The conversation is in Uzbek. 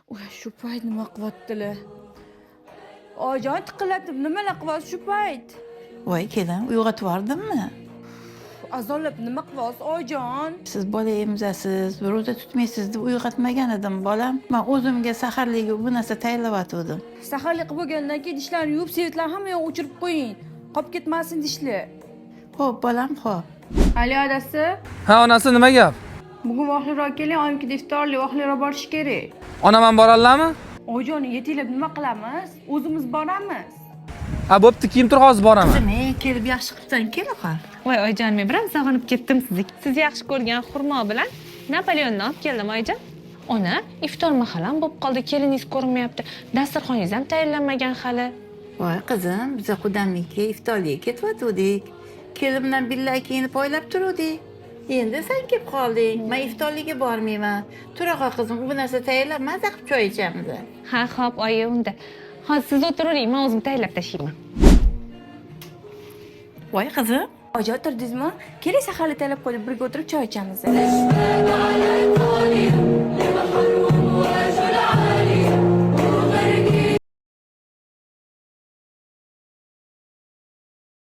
Uy, shu payt nima qilyaptilar? Oyijon tiqillatib nimalar qilyapsiz shu payt? Voy kelin, uyg'otib yubordimmi? Azonlab nima qilyapsiz oyijon? Siz bola emzasiz, ro'za tutmaysiz deb uyg'otmagan edim bolam. Men o'zimga saharlikka bu narsa tayyorlayotgandim. Saharlik qilib bo'lgandan keyin dishlarni yuvib, svetlarni hamma yo'q o'chirib qo'ying. Qolib ketmasin dishlar. Xo'p, bolam, xo'p. Ali adasi, Ha, onasi nima gap? bugun vaqtliroq keling, oyimnikida iftorlik vaqtliroq borish kerak. Onam ham bora oladimi? Oyijon, yetilab nima qilamiz? O'zimiz boramiz. Ha, bo'pti, kiyim tur, hozir boraman. Men kelib yaxshi qilibsan, kel oqa. Voy oyijon, men biram sog'inib ketdim sizni. Siz yaxshi ko'rgan xurmo bilan Napoleonni olib keldim oyijon. Ona, iftor mahalam bo'lib qoldi, keliningiz ko'rinmayapti. Dasturxoningiz ham tayyorlanmagan hali. Voy qizim, biz qudamlikka iftorlikka ketyotgandik. Kelin bilan birga kiyinib poylab turdik. Endi sen kelib qolding. Men iftorlikka bormayman. Tura qol qizim, bu narsa tayyorlab maza qilib choy ichamiz. Ha, xo'p, oyi unda. Hozir siz o'tiravering, men o'zim tayyorlab tashlayman. Voy qizim, Oyijon, o'tirdingizmi? Keling, saharlik tayyorlab qo'yib, birga o'tirib choy ichamiz.